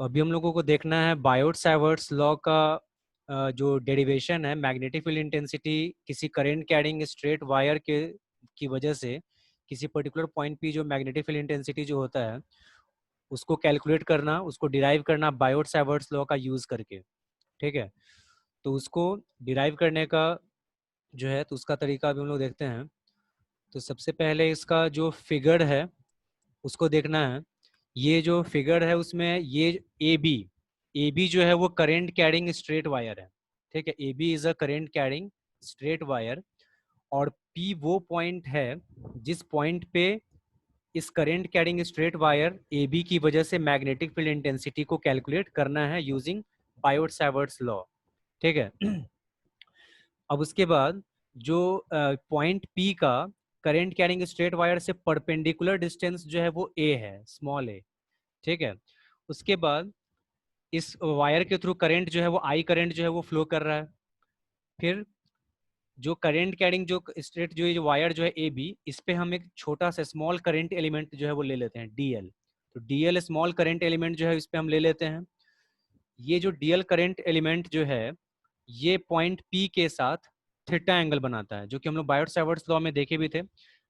अभी हम लोगों को देखना है बायोट सावर्ट्स लॉ का जो डेरिवेशन है मैग्नेटिक फील्ड इंटेंसिटी किसी करंट कैरिंग स्ट्रेट वायर के की वजह से किसी पर्टिकुलर पॉइंट पे जो मैग्नेटिक फील्ड इंटेंसिटी जो होता है उसको कैलकुलेट करना, उसको डिराइव करना बायोट सावर्ट्स लॉ का यूज करके। ठीक है, तो उसको डिराइव करने का जो है तो उसका तरीका अभी हम लोग देखते हैं। तो सबसे पहले इसका जो फिगर है उसको देखना है। ये जो फिगर है उसमें ये ए बी जो है वो करंट कैरिंग स्ट्रेट वायर है। ठीक है, A B is a current carrying straight wire और पी वो पॉइंट है जिस पॉइंट पे इस current carrying straight wire A B की वजह से मैग्नेटिक फील्ड इंटेंसिटी को कैलकुलेट करना है यूजिंग बायोट सावर्ट्स लॉ। ठीक है अब उसके बाद जो पॉइंट पी का करंट कैरिंग स्ट्रेट वायर से परपेंडिकुलर डिस्टेंस जो है वो ए है, स्मॉल ए। ठीक है, उसके बाद इस वायर के थ्रू करंट जो है वो आई करंट जो है वो फ्लो कर रहा है। फिर जो करंट कैरिंग जो स्ट्रेट जो ये वायर जो है ए बी, इस पे हम एक छोटा सा स्मॉल करंट एलिमेंट जो है वो ले लेते हैं डीएल। तो डीएल स्मॉल करंट एलिमेंट जो है इस पे हम ले लेते हैं। ये जो डीएल करंट एलिमेंट जो है ये पॉइंट पी के साथ थीटा एंगल बनाता है, जो कि हम लोग बायोट सावर्ट्स लॉ में देखे भी थे,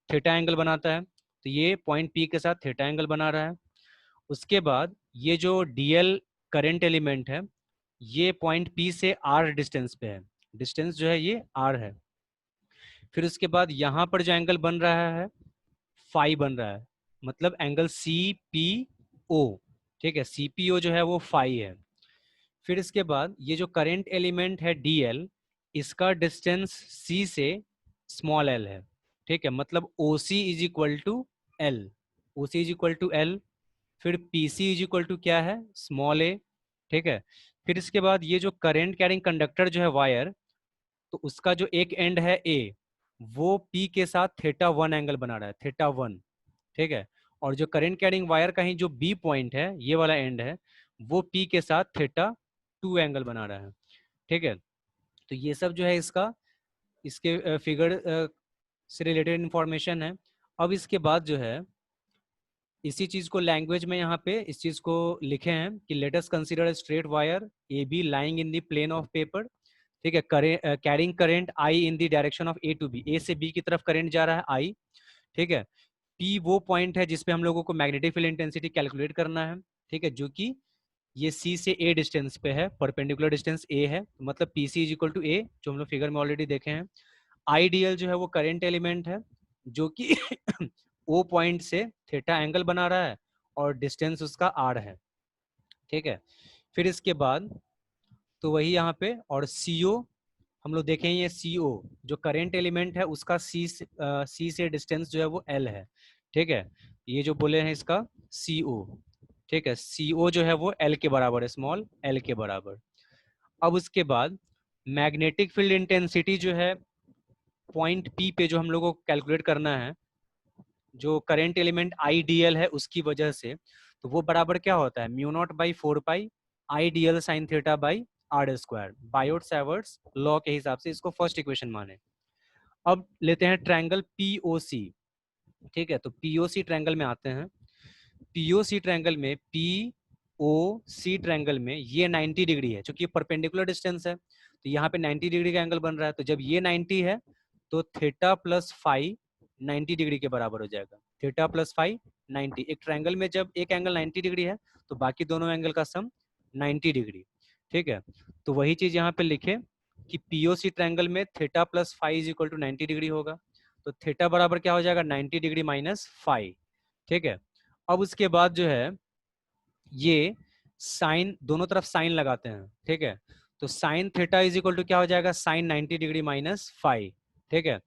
थीटा एंगल बनाता है। तो ये पॉइंट पी के साथ थीटा एंगल बना रहा है। उसके बाद ये जो डीएल करंट एलिमेंट है ये पॉइंट पी से आर डिस्टेंस पे है, डिस्टेंस जो है ये आर है। फिर उसके बाद यहाँ पर जो एंगल बन रहा है फाई बन रहा है, मतलब एंगल सी पी ओ। ठीक है, सी पी ओ जो है वो फाई है। फिर इसके बाद ये जो करंट एलिमेंट है डीएल, इसका डिस्टेंस सी से स्मॉल एल है। ठीक है, मतलब O C is equal to L, O C is equal to L. फिर P C is equal to क्या है, स्मॉल ए। ठीक है, फिर इसके बाद ये जो करंट कैरिंग कंडक्टर जो है वायर, तो उसका जो एक एंड है ए, वो पी के साथ थीटा वन एंगल बना रहा है, थीटा वन। ठीक है, और जो करंट कैरिंग वायर का ही जो बी पॉइंट है, ये वाला एंड है, वो पी के साथ थीटा टू एंगल बना रहा है। ठीक है, तो ये सब जो है इसका इसके फिगर से रिलेटेड इंफॉर्मेशन है। अब इसके बाद जो है इसी चीज को लैंग्वेज में यहाँ पे इस चीज को लिखे हैं कि let us consider straight wire A B lying in the plane of paper. ठीक है, carrying current I in the direction of A to B, A से बी की तरफ करंट जा रहा है आई। ठीक है, पी वो पॉइंट है जिसपे हम लोगों को मैग्नेटिक फील्ड इंटेंसिटी कैलकुलेट करना है। ठीक है, जो कि ये सी से ए डिस्टेंस पे है, परपेंडिकुलर डिस्टेंस ए है, तो मतलब P C is equal to A, जो हम लोग फिगर में ऑलरेडी देखे हैं। आईडीएल जो है वो करंट एलिमेंट है जो कि ओ पॉइंट से थीटा एंगल बना रहा है और डिस्टेंस उसका आर है। ठीक है, फिर इसके बाद तो वही यहाँ पे और सीओ हम लोग देखें, ये सीओ जो करंट एलिमेंट है उसका सी से डिस्टेंस जो है वो एल है। ठीक है, ये जो बोले हैं इसका सीओ। ठीक है, सीओ जो है वो एल के बराबर है, स्मॉल एल के बराबर। अब उसके बाद मैग्नेटिक फील्ड इंटेंसिटी जो है पॉइंट पी पे जो हम लोग को कैलकुलेट करना है, जो current element I D L है उसकी वजह से, तो वो बराबर क्या होता है, mu naught by four pi I D L sine theta by R square, Biot Savart's law के हिसाब से इसको फर्स्ट इक्वेशन माने। अब लेते हैं ट्रायंगल पीओसी। ठीक है, तो पीओसी ट्रायंगल में आते हैं। पीओसी ट्रायंगल में पी ओ सी ट्रायंगल में ये 90 डिग्री है, क्योंकि परपेंडिकुलर डिस्टेंस है, तो यहाँ पे 90 डिग्री का एंगल बन रहा है। तो जब ये 90 है तो थीटा प्लस फाई 90 डिग्री के बराबर हो जाएगा। थीटा प्लस फाई 90, एक ट्रायंगल में जब एक एंगल 90 डिग्री है तो बाकी दोनों एंगल का सम 90 डिग्री। ठीक है, तो वही चीज यहाँ पे लिखे कि पीओसी ट्रायंगल में theta plus phi is equal to 90 degree होगा। तो थीटा बराबर क्या हो जाएगा, 90 डिग्री माइनस फाई। ठीक है, अब उसके बाद जो है ये साइन, दोनों तरफ साइन लगाते हैं। ठीक है, तो sine theta is equal to क्या हो जाएगा, साइन 90 डिग्री माइनस फाई। ठीक है,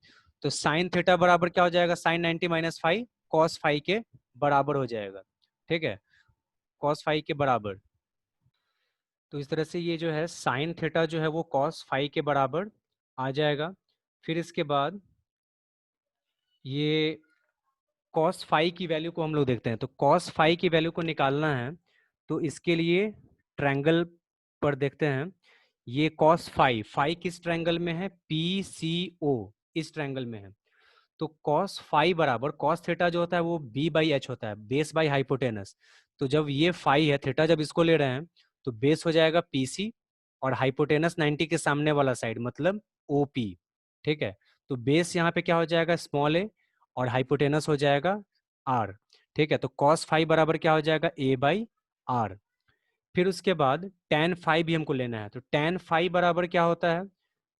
तो साइन थीटा बराबर क्या हो जाएगा, sine 90 minus phi cos phi के बराबर हो जाएगा। ठीक है, कॉस फाई के बराबर। तो इस तरह से ये जो है साइन थीटा जो है वो कॉस फाई के बराबर आ जाएगा। फिर इसके बाद ये कॉस फाई की वैल्यू को हम लोग देखते हैं। तो कॉस फाई की वैल्यू को निकालना है तो इसके लिए ट्रायंगल पर देखते हैं। ये कॉस फाई, फाई किस ट्रायंगल में है, पी सी ओ, इस ट्रायंगल में है। तो कॉस फाई बराबर कॉस थीटा जो होता है वो बी बाई एच होता है, बेस बाई हाइपोटेनस। तो जब ये फाई है थीटा, जब इसको ले रहे हैं तो बेस हो जाएगा पीसी और हाइपोटेनस 90 के सामने वाला साइड मतलब ओपी। ठीक है, तो बेस यहाँ पे क्या हो जाएगा स्मॉल ए और हाइपोटेनस हो जाएगा आर। ठीक है, तो कॉस फाई बराबर क्या हो जाएगा ए बाई आर। फिर उसके बाद टेन फाई भी हमको लेना है, तो टेन फाई बराबर क्या होता है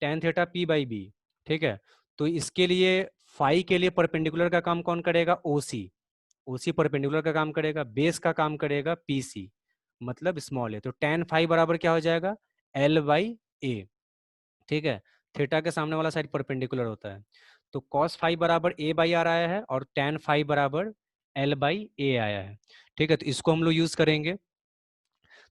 tan theta P by B. ठीक है, तो इसके लिए फाई के लिए परपेंडिकुलर का काम कौन करेगा ओसी, ओसी परपेंडिकुलर का काम करेगा, बेस का काम करेगा पीसी मतलब स्मॉल ए। तो टेन फाई बराबर क्या हो जाएगा एल बाई ए। ठीक है, थीटा के सामने वाला साइड परपेंडिकुलर होता है, तो कॉस फाई बराबर ए बाई आर आया है और टेन फाई बराबर एल बाई ए आया है। ठीक है, तो इसको हम लोग यूज करेंगे।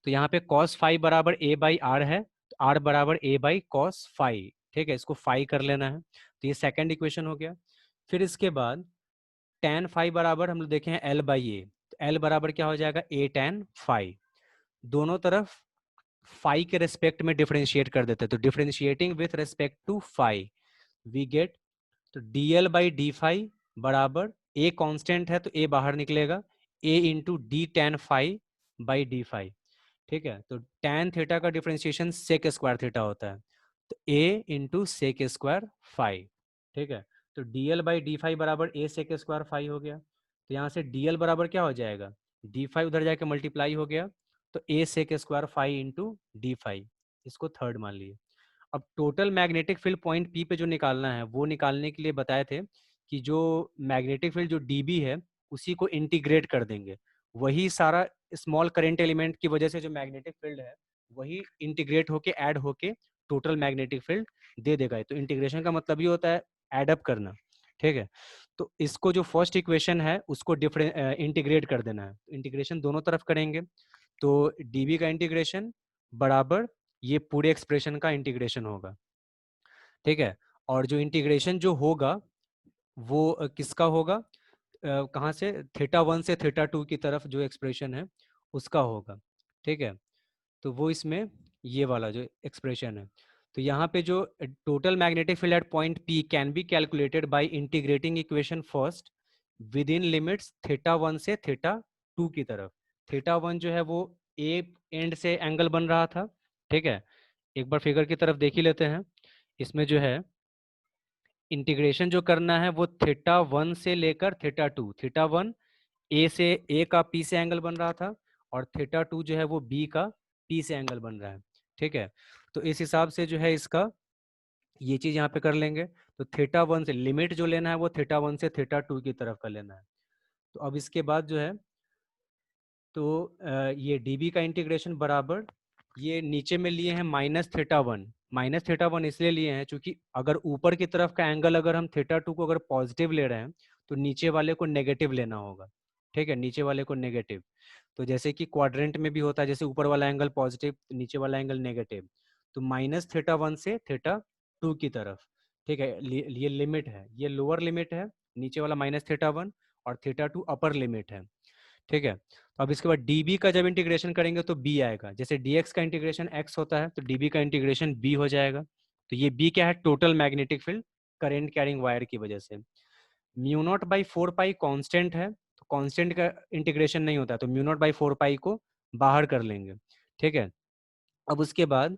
तो यहाँ पे कॉस फाई बराबर ए बाई आर है, तो आर बराबर ए बाई कॉस फाई। ठीक है, इसको फाई कर लेना है, तो ये सेकंड इक्वेशन हो गया। फिर इसके बाद टेन फाई बराबर हम लोग देखे हैं एल बाई ए, तो एल बराबर क्या हो जाएगा ए टेन फाई। दोनों तरफ फाई के रेस्पेक्ट में डिफरेंशिएट कर देते हैं, तो differentiating with respect to phi we get, तो D L by D phi बराबर ए कॉन्स्टेंट है तो ए बाहर निकलेगा, A into D tan phi by D phi. ठीक है, तो tan थीटा का डिफरेंशिएशन सेक स्क्वायर थीटा होता है, तो a into sec square phi. ठीक है, तो D L by D phi बराबर ए सेक स्क्वायर फाई हो गया, तो यहाँ से डी एल बराबर क्या हो जाएगा डी फाई उधर जाके मल्टीप्लाई हो गया, तो A sec square phi into D phi, इसको थर्ड मान लिए। अब total magnetic field point P पे जो निकालना है वो निकालने के लिए बताए थे कि जो मैग्नेटिक फील्ड जो डीबी है उसी को इंटीग्रेट कर देंगे, वही सारा स्मॉल करंट एलिमेंट की वजह से जो मैग्नेटिक फील्ड है वही इंटीग्रेट होके ऐड होके टोटल मैग्नेटिक फील्ड दे देगा। तो इंटीग्रेशन का मतलब ये होता है एड अप करना। ठीक है, तो इसको जो फर्स्ट इक्वेशन है उसको डिफरेंट इंटीग्रेट कर देना है, इंटीग्रेशन दोनों तरफ करेंगे, तो डीबी का इंटीग्रेशन बराबर ये पूरे एक्सप्रेशन का इंटीग्रेशन होगा। ठीक है, और जो इंटीग्रेशन जो होगा वो किसका होगा कहाँ से थीटा वन से थीटा टू की तरफ जो एक्सप्रेशन है उसका होगा। ठीक है, तो वो इसमें ये वाला जो एक्सप्रेशन है, तो यहाँ पे जो total magnetic field at point P can be calculated by integrating equation first with in limits theta one से थीटा टू की तरफ। थीटा वन जो है वो ए एंड से एंगल बन रहा था। ठीक है, एक बार फिगर की तरफ देख ही लेते हैं, इसमें जो है इंटीग्रेशन जो करना है वो थीटा वन से लेकर थीटा टू, थीटा वन ए से ए का पी से एंगल बन रहा था और थीटा टू जो है वो बी का पी से एंगल बन रहा है। ठीक है, तो इस हिसाब से जो है इसका ये चीज यहाँ पे कर लेंगे, तो थीटा वन से लिमिट जो लेना है वो थीटा वन से थीटा टू की तरफ का लेना है। तो अब इसके बाद जो है तो ये डीबी का इंटीग्रेशन बराबर ये नीचे में लिए हैं minus theta one. Minus theta one इसलिए लिए हैं क्योंकि अगर ऊपर की तरफ का एंगल अगर हम थीटा टू को अगर पॉजिटिव ले रहे हैं तो नीचे वाले को नेगेटिव लेना होगा। ठीक है, नीचे वाले को नेगेटिव, तो जैसे कि क्वाड्रेंट में भी होता है, जैसे ऊपर वाला एंगल पॉजिटिव नीचे वाला एंगल नेगेटिव, तो माइनस थीटा वन से थीटा टू की तरफ। ठीक है, ये लिमिट है, ये लोअर लिमिट है, नीचे वाला माइनस थीटा वन और थीटा टू अपर लिमिट है। ठीक है, तो अब इसके बाद db का जब इंटीग्रेशन करेंगे तो b आएगा, जैसे dx का इंटीग्रेशन x होता है तो db का इंटीग्रेशन b हो जाएगा। तो ये b क्या है total magnetic field current carrying wire की वजह से। Mu naught by four pi constant है, तो कॉन्स्टेंट का इंटीग्रेशन नहीं होता, तो म्यू नॉट बाई फोर पाई को बाहर कर लेंगे। ठीक है, अब उसके बाद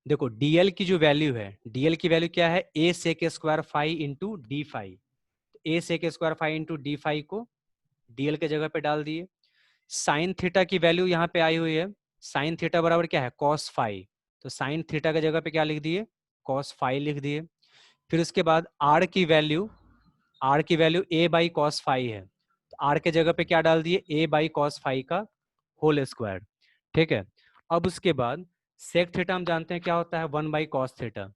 देखो dl की जो वैल्यू है, dl की वैल्यू क्या है a sec square phi into D phi, a sec square phi into D phi को dl के जगह पे डाल दिए। साइन थीटा की वैल्यू यहाँ पे आई हुई है, साइन थीटा बराबर क्या है कॉस फाई, तो साइन थीटा की जगह पे क्या लिख दिए कॉस फाई लिख दिए। फिर उसके बाद आर की value A by cos phi है, तो आर के जगह पे क्या डाल दिए ए बाई कॉस फाई का होल स्क्वायर। ठीक है, अब उसके बाद सेक थीटा हम जानते हैं क्या होता है वन बाई कॉस थीटा।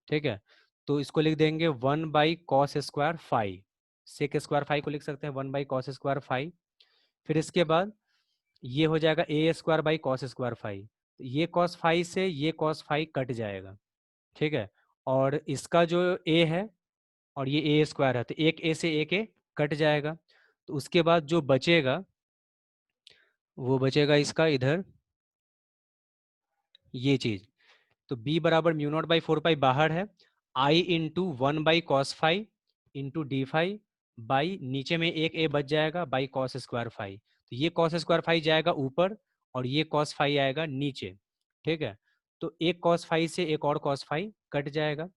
ठीक है, तो इसको लिख देंगे one by cos square phi, sec square phi को लिख सकते हैं one by cos square phi. फिर इसके बाद ये हो जाएगा a square by cos square phi, तो ये कॉस फाई से ये कॉस फाई कट जाएगा। ठीक है, और इसका जो ए है और ये ए स्क्वायर है तो एक ए से एक ए कट जाएगा, तो उसके बाद जो बचेगा वो बचेगा इसका इधर ये चीज, तो b बराबर mu naught by four pi बाहर है, I into one by cos phi into D phi by नीचे में एक ए बच जाएगा बाई कॉस स्क्वायर फाई, तो ये cos स्क्वायर फाई जाएगा ऊपर और ये cos फाई आएगा नीचे, ठीक है। तो एक cos फाई से एक और cos फाई कट जाएगा,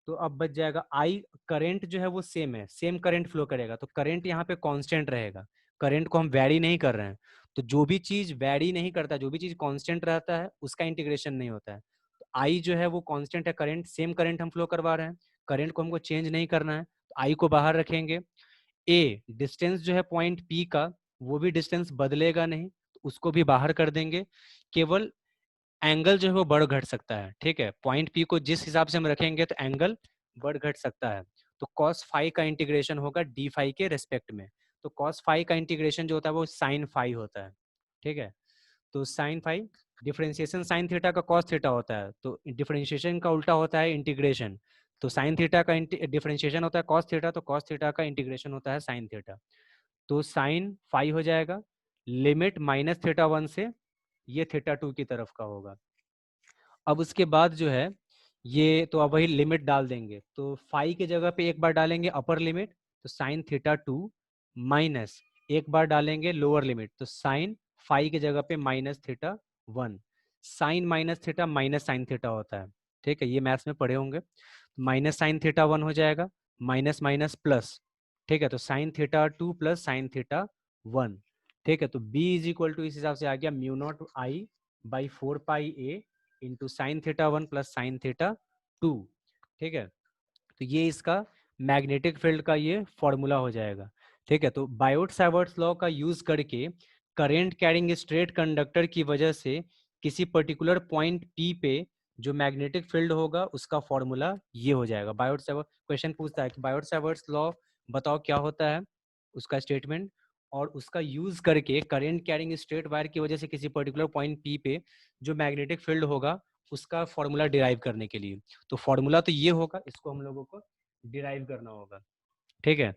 तो अब बच जाएगा आई। करंट जो है वो सेम है, सेम करंट फ्लो करेगा, तो करंट यहाँ पे कांस्टेंट रहेगा, करंट को हम वैरी नहीं कर रहे हैं। तो जो भी चीज वैरी नहीं करता, जो भी चीज कांस्टेंट रहता है उसका इंटीग्रेशन नहीं होता है। तो आई जो है वो कांस्टेंट है, करंट सेम करंट हम फ्लो करवा रहे हैं, करंट को हमको चेंज नहीं करना है, तो आई को बाहर रखेंगे। ए डिस्टेंस जो है पॉइंट पी का, वो भी डिस्टेंस बदलेगा नहीं, तो उसको भी बाहर कर देंगे। केवल एंगल जो है वो बढ़ घट सकता है, ठीक है। पॉइंट पी को जिस हिसाब से हम रखेंगे तो एंगल बढ़ घट सकता है। तो कॉस फाई का इंटीग्रेशन होगा डी फाई के रेस्पेक्ट में। तो कॉस फाई का इंटीग्रेशन जो होता है वो साइन फाई होता है, ठीक है। तो sine phi, differentiation sine theta का कॉस थीटा होता है, तो डिफरेंशिएशन का उल्टा होता है इंटीग्रेशन। तो साइन थीटा का डिफरेंशिएशन होता है कॉस थीटा, तो कॉस थीटा का इंटीग्रेशन होता है साइन थीटा। तो साइन फाई हो जाएगा, लिमिट माइनस थीटा वन से ये थीटा टू की तरफ का होगा। अब उसके बाद जो है ये, तो अब वही लिमिट डाल देंगे, तो फाई की जगह पे एक बार डालेंगे अपर लिमिट, तो साइन थीटा टू, माइनस एक बार डालेंगे लोअर लिमिट, तो साइन फाई की जगह पे minus theta one. Sine minus theta minus sine theta होता है, ठीक है, ये मैथ्स में पढ़े होंगे। माइनस साइन थीटा वन हो जाएगा, माइनस माइनस प्लस, ठीक है। तो sine theta two plus sine theta one, ठीक है। तो b इज इक्वल टू इस हिसाब से आ गया mu not I by four pi A into sine theta one plus sign theta to, ठीक है। तो ये इसका मैग्नेटिक फील्ड का ये फॉर्मूला हो जाएगा, ठीक है। तो बायोट सावर्ट्स लॉ का यूज करके करंट कैरिंग स्ट्रेट कंडक्टर की वजह से किसी पर्टिकुलर पॉइंट पी पे जो मैग्नेटिक फील्ड होगा उसका फॉर्मूला ये हो जाएगा। बायोट सावर्ट क्वेश्चन पूछता है कि बायोट सावर्ट्स लॉ बताओ क्या होता है, उसका स्टेटमेंट, और उसका यूज करके करंट कैरिंग स्ट्रेट वायर की वजह से किसी पर्टिकुलर पॉइंट पी पे जो मैग्नेटिक फील्ड होगा उसका फॉर्मूला डिराइव करने के लिए। तो फॉर्मूला तो ये होगा, इसको हम लोगों को डिराइव करना होगा, ठीक है।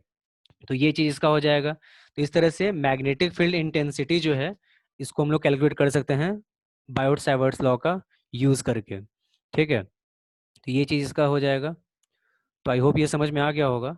तो ये चीज इसका हो जाएगा। तो इस तरह से मैग्नेटिक फील्ड इंटेंसिटी जो है इसको हम लोग कैलकुलेट कर सकते हैं बायोट सावर्ट्स लॉ का यूज करके, ठीक है। तो ये चीज इसका हो जाएगा। तो आई होप ये समझ में आ गया होगा।